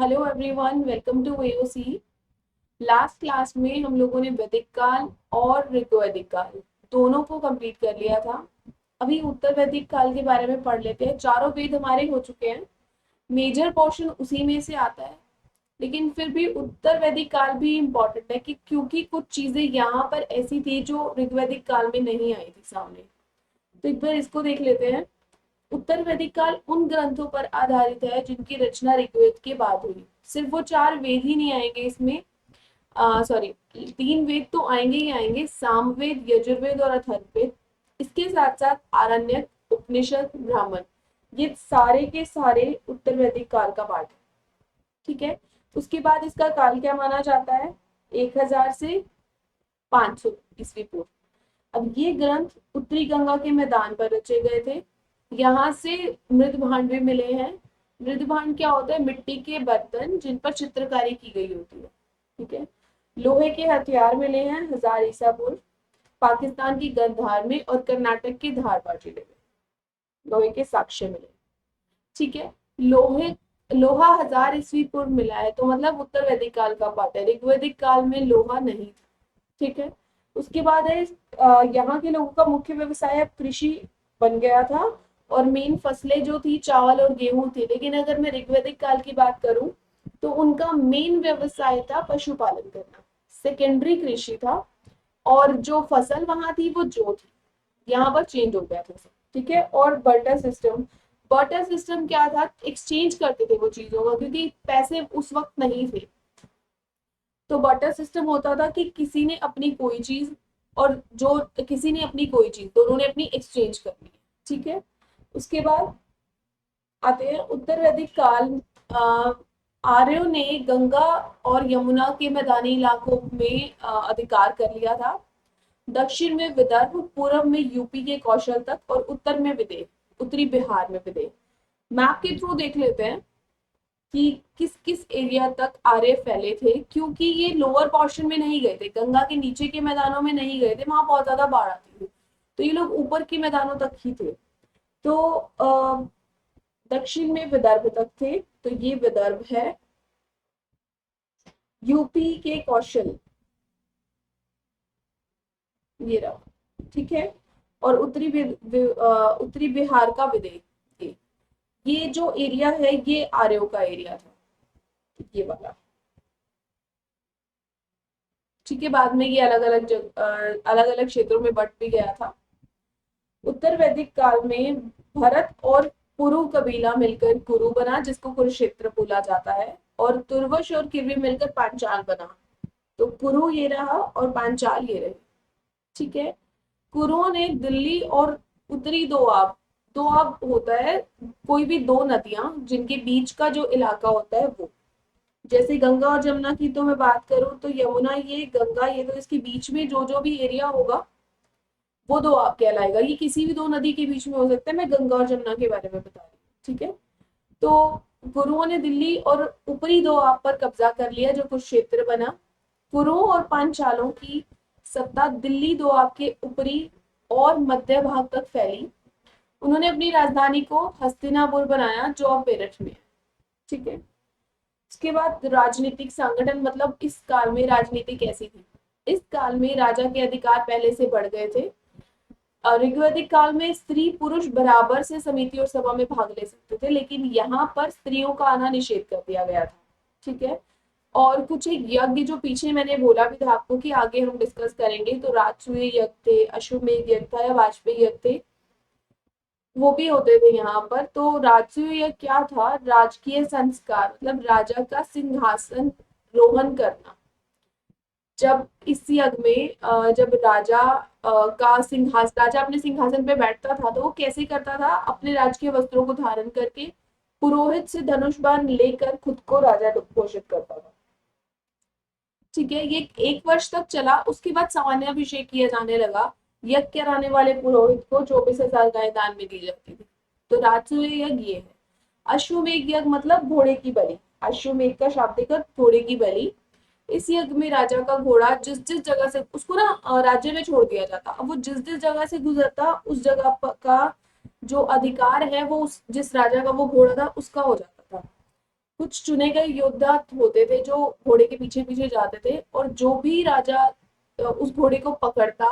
Hello everyone, welcome to AOC. Last class में हम लोगों ने वैदिक काल और ऋग्वैदिक काल दोनों को कंप्लीट कर लिया था। अभी उत्तर वैदिक काल के बारे में पढ़ लेते हैं। चारों वेद हमारे हो चुके हैं, मेजर पोर्शन उसी में से आता है। लेकिन फिर भी उत्तर वैदिक काल भी इम्पोर्टेंट है कि क्योंकि कुछ चीजें यहाँ पर ऐसी थी जो ऋग्वैदिक काल में नहीं आई थी सामने। तो एक बार इसको देख लेते हैं। उत्तर वैदिक काल उन ग्रंथों पर आधारित है जिनकी रचना ऋग्वेद के बाद हुई। सिर्फ वो चार वेद ही नहीं आएंगे इसमें, सॉरी, तीन वेद तो आएंगे ही आएंगे, सामवेद, यजुर्वेद और अथर्ववेद। इसके साथ साथ आरण्यक, उपनिषद, ब्राह्मण, ये सारे के सारे उत्तर वैदिक काल का पार्ट है। ठीक है। उसके बाद इसका काल क्या माना जाता है? 1000 से 500 ईस्वी पूर्व। अब ये ग्रंथ उत्तरी गंगा के मैदान पर रचे गए थे। यहाँ से मृद भांड भी मिले हैं। मृद भांड क्या होता है? मिट्टी के बर्तन जिन पर चित्रकारी की गई होती है। ठीक है। लोहे के हथियार मिले हैं 1000 ईसा पूर्व, पाकिस्तान की गंधार में और कर्नाटक के धारवाड़ जिले में लोहे के साक्ष्य मिले। ठीक है। लोहे लोहा 1000 ईस्वी पूर्व मिला है, तो मतलब उत्तर वैदिक काल का पार्ट है। ऋग्वैदिक काल में लोहा नहीं था। ठीक है। उसके बाद है यहाँ के लोगों का मुख्य व्यवसाय अब कृषि बन गया था, और मेन फसलें जो थी चावल और गेहूं थी। लेकिन अगर मैं ऋग्वैदिक काल की बात करूं तो उनका मेन व्यवसाय था पशुपालन करना, सेकेंडरी कृषि था। और जो फसल वहां थी वो जो थी, यहाँ पर चेंज हो गया था सब। ठीक है। और बर्टर सिस्टम क्या था? एक्सचेंज करते थे वो चीजों का, क्योंकि पैसे उस वक्त नहीं थे। तो बर्टर सिस्टम होता था कि किसी ने अपनी कोई चीज और जो किसी ने अपनी कोई चीज, दोनों ने अपनी एक्सचेंज करनी है। ठीक है। उसके बाद आते हैं उत्तर वैदिक काल। अ, आर्यों ने गंगा और यमुना के मैदानी इलाकों में अधिकार कर लिया था। दक्षिण में विदर्भ, पूर्व में यूपी के कौशल तक और उत्तर में विदेह, उत्तरी बिहार में विदेह। मैप के थ्रू देख लेते हैं कि किस किस एरिया तक आर्य फैले थे, क्योंकि ये लोअर पोर्शन में नहीं गए थे, गंगा के नीचे के मैदानों में नहीं गए थे, वहां बहुत ज्यादा बाढ़ आती थी। तो ये लोग ऊपर के मैदानों तक ही थे। तो दक्षिण में विदर्भ तक थे, तो ये विदर्भ है। यूपी के कौशल, ये रहा। ठीक है। और उत्तरी बिहार का विदर्भ, ये जो एरिया है ये आर्यों का एरिया था, ये वाला। ठीक है। बाद में ये अलग अलग क्षेत्रों में बट भी गया था। उत्तर वैदिक काल में भरत और पुरु कबीला मिलकर कुरु बना, जिसको कुरुक्षेत्र बोला जाता है। और तुर्वश और किरवी मिलकर पांचाल बना। तो कुरु ये रहा और पांचाल ये रहे। ठीक है। कुरुओं ने दिल्ली और उत्तरी दोआब होता है, कोई भी दो नदियां जिनके बीच का जो इलाका होता है वो। जैसे गंगा और जमुना की तो मैं बात करूं तो यमुना ये, गंगा ये, तो इसके बीच में जो जो भी एरिया होगा वो दोआब कहलाएगा। ये किसी भी दो नदी के बीच में हो सकता है, मैं गंगा और जमुना के बारे में बता रही हूँ। ठीक है। तो गुरुओं ने दिल्ली और ऊपरी दोआब पर कब्जा कर लिया, जो कुछ क्षेत्र बना। गुरुओं और पांचालों की सत्ता दिल्ली दोआब के ऊपरी और मध्य भाग तक फैली। उन्होंने अपनी राजधानी को हस्तिनापुर बनाया, जो अब मेरठ में है। ठीक है। उसके बाद राजनीतिक संगठन, मतलब इस काल में राजनीति कैसी थी? इस काल में राजा के अधिकार पहले से बढ़ गए थे। ऋग्वैदिक काल में स्त्री पुरुष बराबर से समिति और सभा में भाग ले सकते थे, लेकिन यहाँ पर स्त्रियों का आना निषेध कर दिया गया था। ठीक है। और कुछ एक यज्ञ जो पीछे मैंने बोला भी था आपको कि आगे हम डिस्कस करेंगे, तो राजसूय यज्ञ थे, अश्वमेध यज्ञ था या वाजपेयी यज्ञ थे, वो भी होते थे यहाँ पर। तो राजसूय यज्ञ क्या था? राजकीय संस्कार, मतलब राजा का सिंहासन रोहन करना। जब इस यज्ञ में जब राजा अपने सिंहासन पे बैठता था, तो वो कैसे करता था? अपने राजकीय वस्त्रों को धारण करके पुरोहित से धनुष बाण लेकर खुद को राजा घोषित करता था। ठीक है। ये 1 वर्ष तक चला। उसके बाद सामान्य अभिषेक किया जाने लगा। यज्ञ कराने वाले पुरोहित को 24,000 गाय दान में दी जाती थी। तो राजसूय यज्ञ ये है। अश्वमेध यज्ञ मतलब घोड़े की बलि। अश्वमेध का शाब्दिक अर्थ घोड़े की बलि। इस यज्ञ में राजा का घोड़ा जिस जिस जगह से, उसको ना राज्य में छोड़ दिया जाता, अब वो जिस जिस जगह से गुजरता उस जगह का जो अधिकार है वो उस जिस राजा का वो घोड़ा था उसका हो जाता था। कुछ चुने गए योद्धा होते थे जो घोड़े के पीछे पीछे जाते थे, और जो भी राजा उस घोड़े को पकड़ता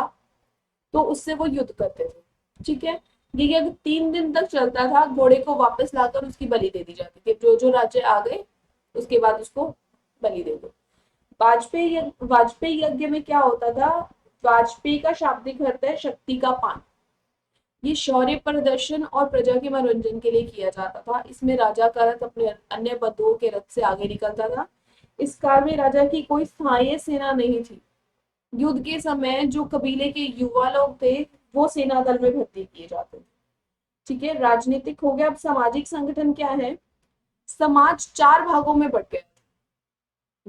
तो उससे वो युद्ध करते थे। ठीक है, ये अगर 3 दिन तक चलता था, घोड़े को वापस लाकर उसकी बलि दे दी जाती थी। जो जो राजा आ गए उसके बाद उसको बलि दे दो। वाजपेयी यज्ञ में क्या होता था? वाजपेयी का शाब्दिक अर्थ है शक्ति का पान। ये शौर्य प्रदर्शन और प्रजा के मनोरंजन के लिए किया जाता था। इसमें राजा का रथ अपने अन्य बंधुओं के रथ से आगे निकलता था। इस काल में राजा की कोई स्थायी सेना नहीं थी। युद्ध के समय जो कबीले के युवा लोग थे वो सेना दल में भर्ती किए जाते थे। ठीक है, राजनीतिक हो गया। अब सामाजिक संगठन क्या है? समाज 4 भागों में बट गया: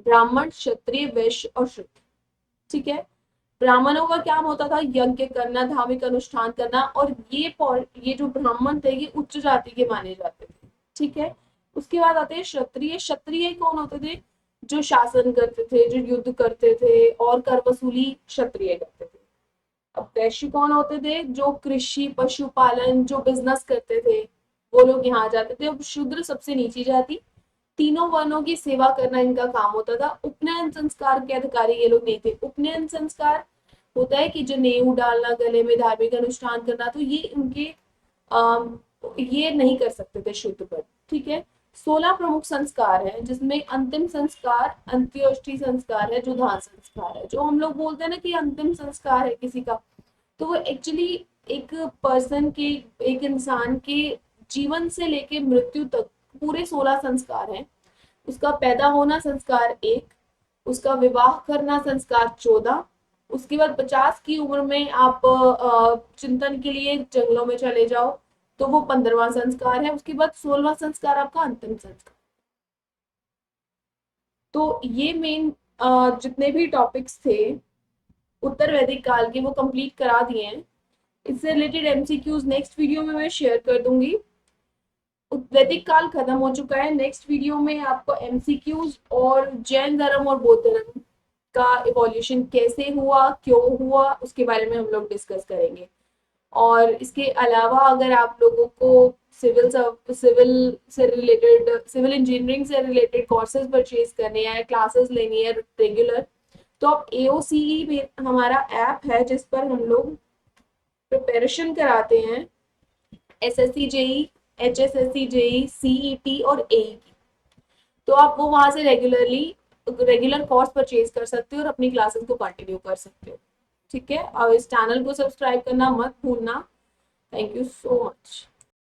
ब्राह्मण, क्षत्रिय, वैश्य और शूद्र। ठीक है, ब्राह्मणों का काम होता था यज्ञ करना, धार्मिक अनुष्ठान करना, और ये जो ब्राह्मण थे ये उच्च जाति के माने जाते थे। ठीक है, उसके बाद आते हैं क्षत्रिय। क्षत्रिय कौन होते थे? जो शासन करते थे, जो युद्ध करते थे और कर वसूली क्षत्रिय करते थे। अब वैश्य कौन होते थे? जो कृषि, पशुपालन, जो बिजनेस करते थे, वो लोग यहाँ आ जाते थे। अब शूद्र सबसे नीची जाति, तीनों वर्णों की सेवा करना इनका काम होता था। उपनयन संस्कार के अधिकारी ये लोग नहीं थे। उपनयन संस्कार होता है कि जो नेऊ डालना, गले में धार्मिक अनुष्ठान करना, तो ये उनके ये नहीं कर सकते थे शुद्ध पर। ठीक है, 16 प्रमुख संस्कार है, जिसमें अंतिम संस्कार अंत्योष्टि संस्कार है, जो दाह संस्कार है। जो हम लोग बोलते हैं ना कि अंतिम संस्कार है किसी का, तो वो एक्चुअली एक पर्सन के, एक इंसान के जीवन से लेके मृत्यु तक पूरे 16 संस्कार हैं। उसका पैदा होना संस्कार 1, उसका विवाह करना संस्कार 14, उसके बाद 50 की उम्र में आप चिंतन के लिए जंगलों में चले जाओ तो वो 15वां संस्कार है। उसके बाद 16वां संस्कार आपका अंतिम संस्कार। तो ये मेन जितने भी टॉपिक्स थे उत्तर वैदिक काल के वो कंप्लीट करा दिए हैं। इससे रिलेटेड एमसीक्यूज नेक्स्ट वीडियो में मैं शेयर कर दूंगी। वैदिक काल खत्म हो चुका है। नेक्स्ट वीडियो में आपको एमसीक्यूज और जैन धर्म और बौद्ध धर्म का इवोल्यूशन कैसे हुआ, क्यों हुआ, उसके बारे में हम लोग डिस्कस करेंगे। और इसके अलावा अगर आप लोगों को सिविल इंजीनियरिंग से रिलेटेड कोर्सेज परचेज करने हैं, क्लासेस लेनी है रेगुलर, तो आप AOCE में हमारा ऐप है जिस पर हम लोग प्रिपरेशन कराते हैं SSC JEE, HSSC JEE, CET और AE की। तो आप वो वहां से रेगुलर कोर्स परचेज कर सकते हो और अपनी क्लासेस को कंटिन्यू कर सकते हो। ठीक है, और इस चैनल को सब्सक्राइब करना मत भूलना। Thank you so much.